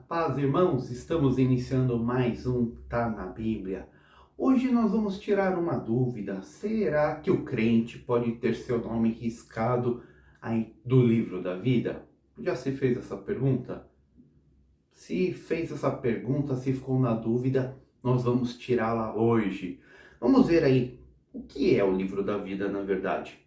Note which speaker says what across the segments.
Speaker 1: paz, irmãos, estamos iniciando mais um Tá na Bíblia. Hoje nós vamos tirar uma dúvida. Será que o crente pode ter seu nome riscado aí do livro da vida? Já se fez essa pergunta? Se fez essa pergunta, se ficou na dúvida, nós vamos tirá-la hoje. Vamos ver aí o que é o livro da vida, na verdade.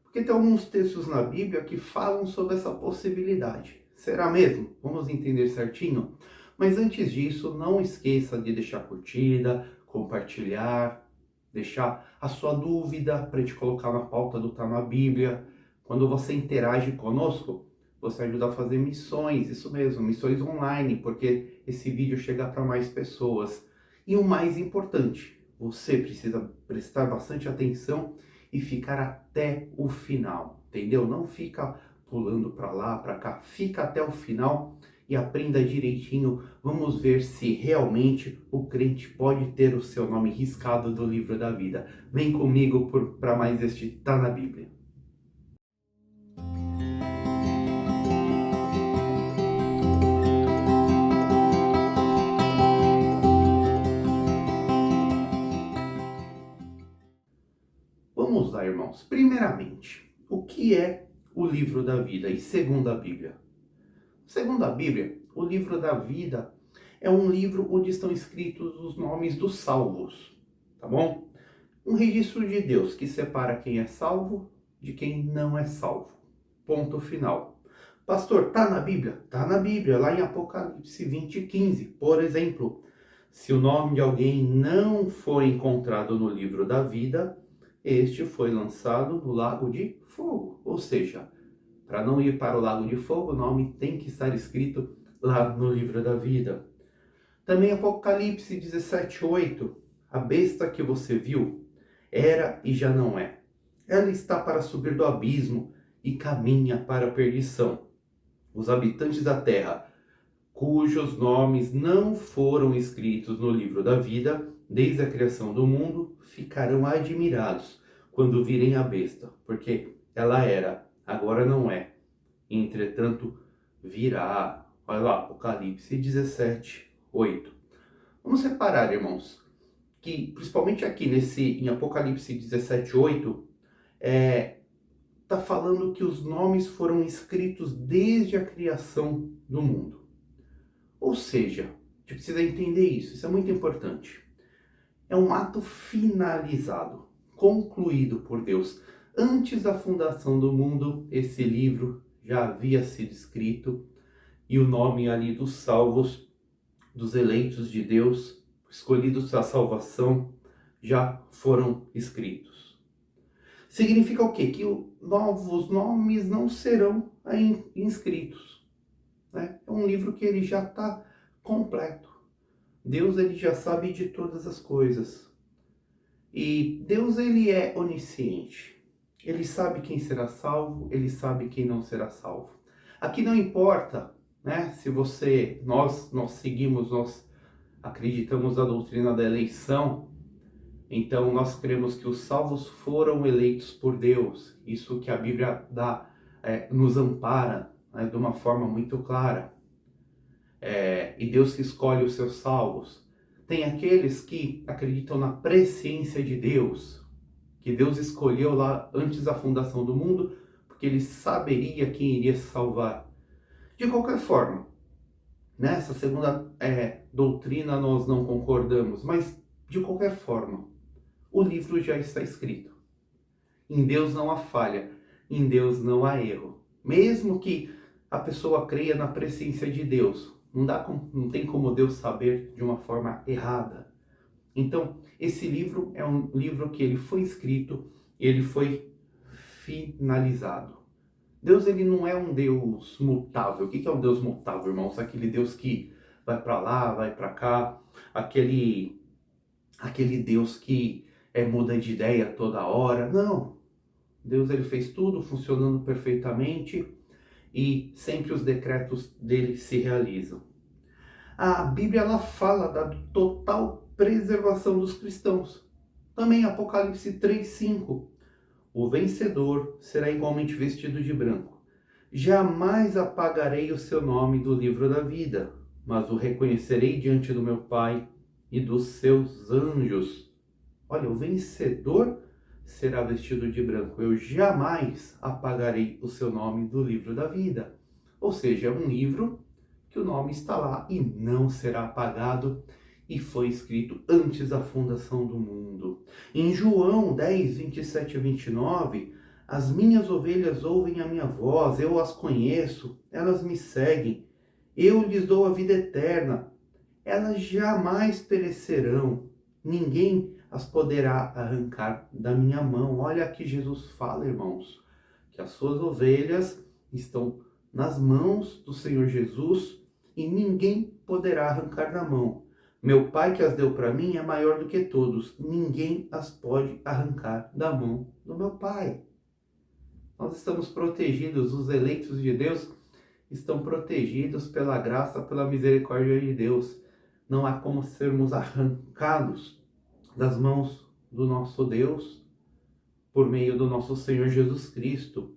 Speaker 1: Porque tem alguns textos na Bíblia que falam sobre essa possibilidade. Será mesmo? Vamos entender certinho? Mas antes disso, não esqueça de deixar curtida, compartilhar, deixar a sua dúvida para gente colocar na pauta do Tá na Bíblia. Quando você interage conosco, você ajuda a fazer missões, isso mesmo, missões online, porque esse vídeo chega para mais pessoas. E o mais importante, você precisa prestar bastante atenção e ficar até o final, entendeu? Não fica pulando para lá, para cá, fica até o final e aprenda direitinho. Vamos ver se realmente o crente pode ter o seu nome riscado do livro da vida. Vem comigo para mais este Tá na Bíblia. Vamos lá, irmãos. Primeiramente, o que é o livro da vida? E segundo a Bíblia? Segundo a Bíblia, o livro da vida é um livro onde estão escritos os nomes dos salvos, tá bom? Um registro de Deus que separa quem é salvo de quem não é salvo. Ponto final. Pastor, tá na Bíblia? Tá na Bíblia, lá em Apocalipse 20:15. Por exemplo, se o nome de alguém não foi encontrado no livro da vida, este foi lançado no lago de fogo. Ou seja, para não ir para o lago de fogo, o nome tem que estar escrito lá no livro da vida. Também Apocalipse 17:8. A besta que você viu era e já não é. Ela está para subir do abismo e caminha para a perdição. Os habitantes da terra, cujos nomes não foram escritos no livro da vida, desde a criação do mundo, ficarão admirados quando virem a besta, porque ela era, agora não é. Entretanto, virá. Olha lá, Apocalipse 17:8. Vamos reparar, irmãos, que principalmente aqui em Apocalipse 17:8, está falando que os nomes foram escritos desde a criação do mundo. Ou seja, a gente precisa entender isso é muito importante. É um ato finalizado, concluído por Deus. Antes da fundação do mundo, esse livro já havia sido escrito e o nome ali dos salvos, dos eleitos de Deus, escolhidos à salvação, já foram escritos. Significa o quê? Que novos nomes não serão inscritos, né? É um livro que ele já está completo. Deus ele já sabe de todas as coisas. E Deus ele é onisciente. Ele sabe quem será salvo, ele sabe quem não será salvo. Aqui não importa, né, se nós acreditamos na doutrina da eleição, então nós cremos que os salvos foram eleitos por Deus. Isso que a Bíblia nos ampara, né, de uma forma muito clara. E Deus que escolhe os seus salvos. Tem aqueles que acreditam na presciência de Deus, que Deus escolheu lá antes da fundação do mundo, porque ele saberia quem iria se salvar. De qualquer forma, nessa segunda doutrina nós não concordamos, mas de qualquer forma, o livro já está escrito. Em Deus não há falha, em Deus não há erro. Mesmo que a pessoa creia na presciência de Deus, não tem como Deus saber de uma forma errada. Então, esse livro é um livro que ele foi escrito, ele foi finalizado. Deus ele não é um Deus mutável. O que é um Deus mutável, irmãos? Aquele Deus que vai para lá, vai para cá, aquele Deus que muda de ideia toda hora. Não. Deus ele fez tudo funcionando perfeitamente e sempre os decretos dele se realizam. A Bíblia ela fala da total preservação dos cristãos. Também Apocalipse 3:5. O vencedor será igualmente vestido de branco. Jamais apagarei o seu nome do livro da vida. mas o reconhecerei diante do meu Pai e dos seus anjos. Olha, o vencedor será vestido de branco. Eu jamais apagarei o seu nome do livro da vida. Ou seja, é um livro que o nome está lá e não será apagado, e foi escrito antes da fundação do mundo. Em João 10, 27 e 29, as minhas ovelhas ouvem a minha voz, eu as conheço, elas me seguem, eu lhes dou a vida eterna, elas jamais perecerão, ninguém as poderá arrancar da minha mão. Olha que Jesus fala, irmãos, que as suas ovelhas estão nas mãos do Senhor Jesus e ninguém poderá arrancar da mão. Meu Pai que as deu para mim é maior do que todos, ninguém as pode arrancar da mão do meu Pai. Nós estamos protegidos, os eleitos de Deus estão protegidos pela graça, pela misericórdia de Deus. Não há como sermos arrancados das mãos do nosso Deus por meio do nosso Senhor Jesus Cristo.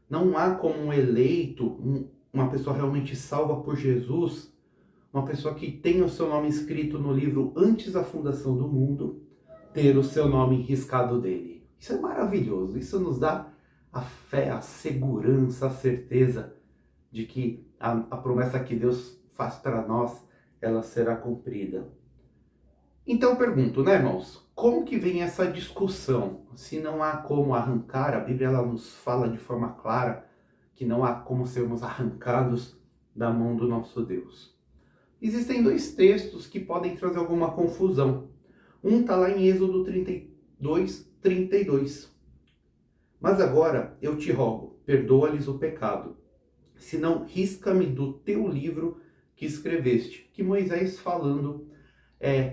Speaker 1: Não há como um eleito, uma pessoa realmente salva por Jesus, uma pessoa que tem o seu nome escrito no livro antes da fundação do mundo, ter o seu nome riscado dele. Isso é maravilhoso, isso nos dá a fé, a segurança, a certeza de que a promessa que Deus faz para nós, ela será cumprida. Então eu pergunto, né, irmãos, como que vem essa discussão? Se não há como arrancar, a Bíblia ela nos fala de forma clara que não há como sermos arrancados da mão do nosso Deus. Existem dois textos que podem trazer alguma confusão. Um está lá em Êxodo 32, 32. Mas agora eu te rogo, perdoa-lhes o pecado, senão risca-me do teu livro que escreveste. Que Moisés falando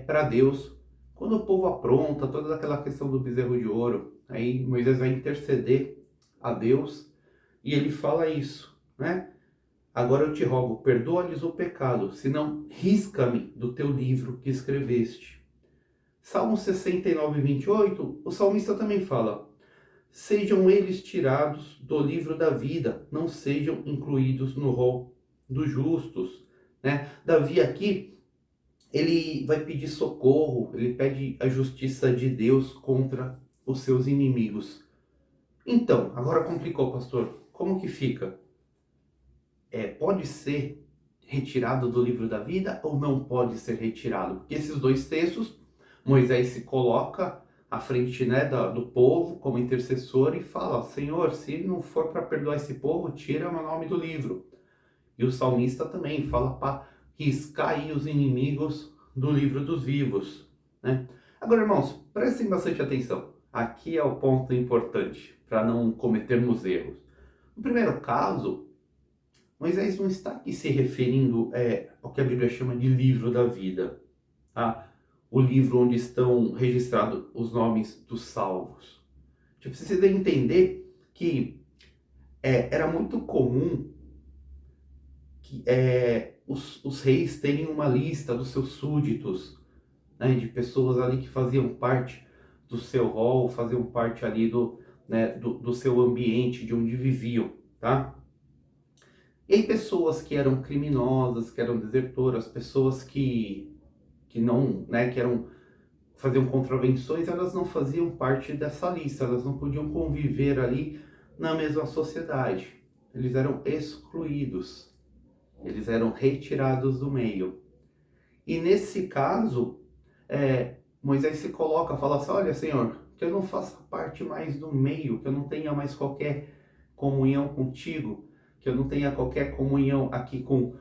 Speaker 1: para Deus, quando o povo apronta toda aquela questão do bezerro de ouro, aí Moisés vai interceder a Deus e ele fala isso, né? Agora eu te rogo, perdoa-lhes o pecado, senão risca-me do teu livro que escreveste. Salmo 69, 28, o salmista também fala: sejam eles tirados do livro da vida, não sejam incluídos no rol dos justos, né? Davi aqui, ele vai pedir socorro, ele pede a justiça de Deus contra os seus inimigos. Então, agora complicou, pastor. Como que fica? Pode ser retirado do livro da vida ou não pode ser retirado? Porque esses dois textos, Moisés se coloca à frente, né, do povo como intercessor e fala: Senhor, se não for para perdoar esse povo, tira o meu nome do livro. E o salmista também fala para riscar aí os inimigos do livro dos vivos, né? Agora, irmãos, prestem bastante atenção. Aqui é o ponto importante para não cometermos erros. No primeiro caso, Moisés não está aqui se referindo ao que a Bíblia chama de livro da vida, tá? O livro onde estão registrados os nomes dos salvos. A gente precisa entender que era muito comum que os reis terem uma lista dos seus súditos, né, de pessoas ali que faziam parte do seu rol, faziam parte ali do seu ambiente, de onde viviam, tá? E aí pessoas que eram criminosas, que eram desertoras, pessoas que não, né, faziam contravenções, elas não faziam parte dessa lista, elas não podiam conviver ali na mesma sociedade. Eles eram excluídos, eles eram retirados do meio. E nesse caso, Moisés se coloca, fala assim: olha, Senhor, que eu não faça parte mais do meio, que eu não tenha mais qualquer comunhão contigo, que eu não tenha qualquer comunhão aqui com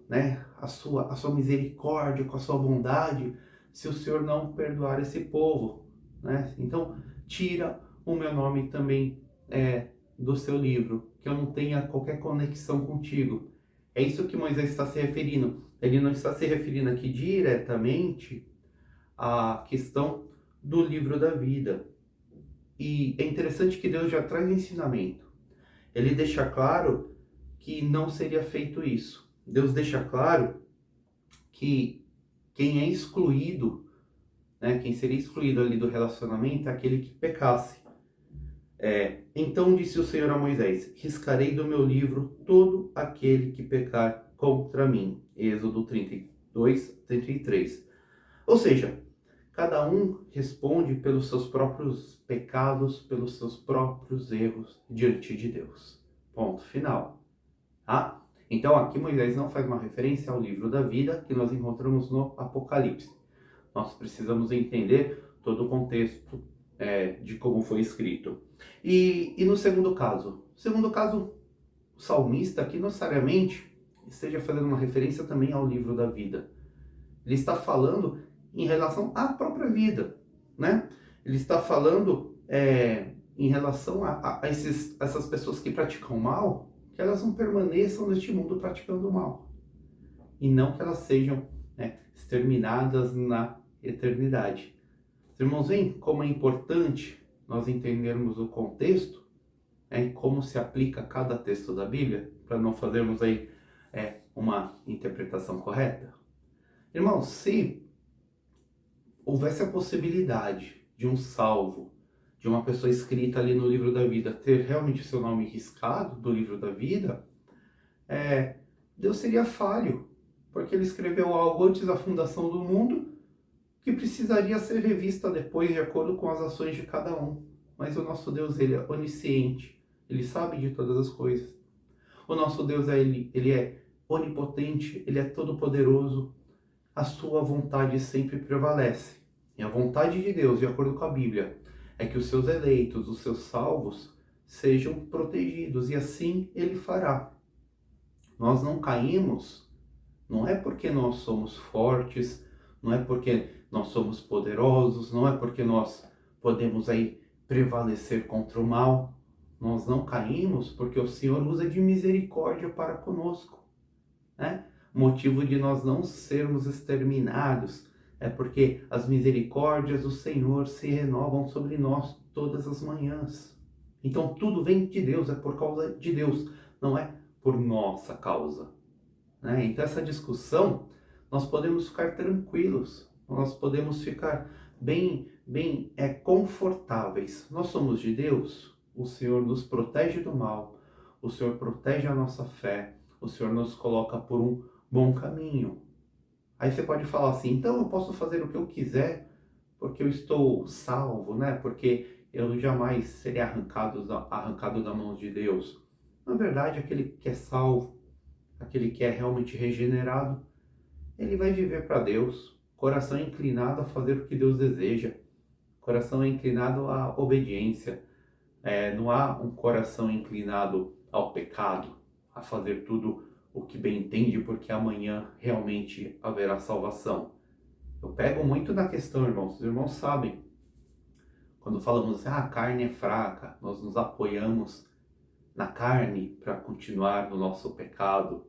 Speaker 1: né, a sua misericórdia, com a sua bondade, se o Senhor não perdoar esse povo, né? Então, tira o meu nome também do seu livro, que eu não tenha qualquer conexão contigo. É isso que Moisés está se referindo. Ele não está se referindo aqui diretamente à questão do livro da vida. E é interessante que Deus já traz ensinamento. Ele deixa claro que não seria feito isso. Deus deixa claro que quem é excluído, né, quem seria excluído ali do relacionamento é aquele que pecasse. Então disse o Senhor a Moisés: riscarei do meu livro todo aquele que pecar contra mim. Êxodo 32, 33. Ou seja, cada um responde pelos seus próprios pecados, pelos seus próprios erros diante de Deus. Ponto final. Tá? Então aqui Moisés não faz uma referência ao livro da vida que nós encontramos no Apocalipse. Nós precisamos entender todo o contexto de como foi escrito. E no segundo caso? Segundo caso, o salmista aqui não necessariamente esteja fazendo uma referência também ao livro da vida. Ele está falando em relação à própria vida, né? Ele está falando em relação a essas pessoas que praticam mal, que elas não permaneçam neste mundo praticando mal. E não que elas sejam exterminadas na eternidade. Os irmãos, veem como é importante nós entendermos o contexto e como se aplica cada texto da Bíblia, para não fazermos aí uma interpretação correta? Irmãos, se houvesse a possibilidade de um salvo, de uma pessoa escrita ali no livro da vida, ter realmente seu nome riscado do livro da vida, Deus seria falho, porque ele escreveu algo antes da fundação do mundo, que precisaria ser revista depois de acordo com as ações de cada um. Mas o nosso Deus, ele é onisciente, ele sabe de todas as coisas. O nosso Deus, ele é onipotente, ele é todo-poderoso. A sua vontade sempre prevalece. E a vontade de Deus, de acordo com a Bíblia, é que os seus eleitos, os seus salvos, sejam protegidos. E assim ele fará. Nós não caímos, não é porque nós somos fortes, não é porque nós somos poderosos, não é porque nós podemos aí prevalecer contra o mal. Nós não caímos porque o Senhor usa de misericórdia para conosco, né? O motivo de nós não sermos exterminados é porque as misericórdias do Senhor se renovam sobre nós todas as manhãs. Então tudo vem de Deus, é por causa de Deus, não é por nossa causa, né? Então essa discussão, nós podemos ficar tranquilos, nós podemos ficar bem confortáveis. Nós somos de Deus, o Senhor nos protege do mal, o Senhor protege a nossa fé, o Senhor nos coloca por um bom caminho. Aí você pode falar assim, então eu posso fazer o que eu quiser, porque eu estou salvo, né? Porque eu jamais serei arrancado da mão de Deus. Na verdade, aquele que é salvo, aquele que é realmente regenerado, ele vai viver para Deus. Coração inclinado a fazer o que Deus deseja. Coração inclinado à obediência. Não há um coração inclinado ao pecado, a fazer tudo o que bem entende, porque amanhã realmente haverá salvação. Eu pego muito na questão, irmãos. Os irmãos sabem, quando falamos, a carne é fraca, nós nos apoiamos na carne para continuar no nosso pecado.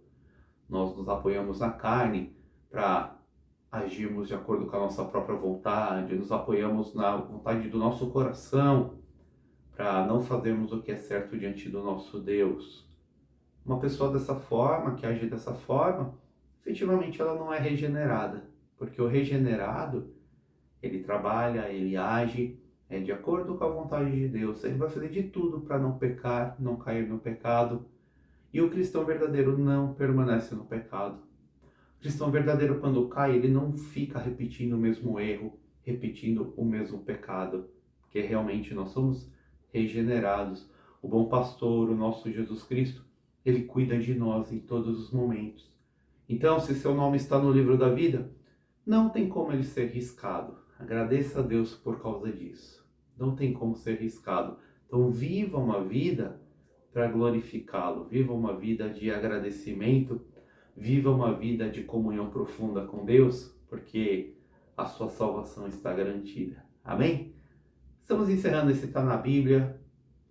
Speaker 1: Nós nos apoiamos na carne para agirmos de acordo com a nossa própria vontade, nos apoiamos na vontade do nosso coração, para não fazermos o que é certo diante do nosso Deus. Uma pessoa dessa forma, que age dessa forma, efetivamente ela não é regenerada, porque o regenerado, ele trabalha, ele age de acordo com a vontade de Deus, ele vai fazer de tudo para não pecar, não cair no pecado, e o cristão verdadeiro não permanece no pecado. O cristão verdadeiro, quando cai, ele não fica repetindo o mesmo erro, repetindo o mesmo pecado, porque realmente nós somos regenerados. O bom pastor, o nosso Jesus Cristo, ele cuida de nós em todos os momentos. Então, se seu nome está no livro da vida, não tem como ele ser riscado. Agradeça a Deus por causa disso. Não tem como ser riscado. Então, viva uma vida para glorificá-lo. Viva uma vida de agradecimento. Viva uma vida de comunhão profunda com Deus, porque a sua salvação está garantida. Amém? Estamos encerrando esse Tá na Bíblia.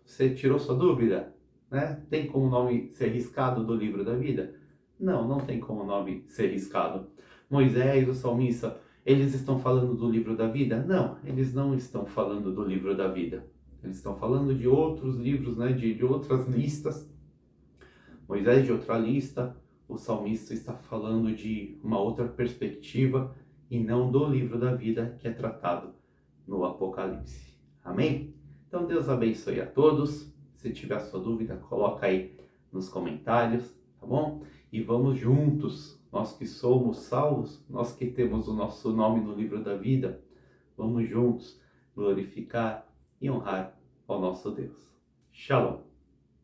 Speaker 1: Você tirou sua dúvida? Né? Tem como o nome ser riscado do livro da vida? Não, não tem como o nome ser riscado. Moisés, o salmista, eles estão falando do livro da vida? Não, eles não estão falando do livro da vida. Eles estão falando de outros livros, né? de outras listas. Moisés de outra lista, o salmista está falando de uma outra perspectiva e não do livro da vida que é tratado no Apocalipse. Amém? Então Deus abençoe a todos. Se tiver sua dúvida, coloca aí nos comentários, tá bom? E vamos juntos, nós que somos salvos, nós que temos o nosso nome no livro da vida, vamos juntos glorificar e honrar ao nosso Deus. Shalom.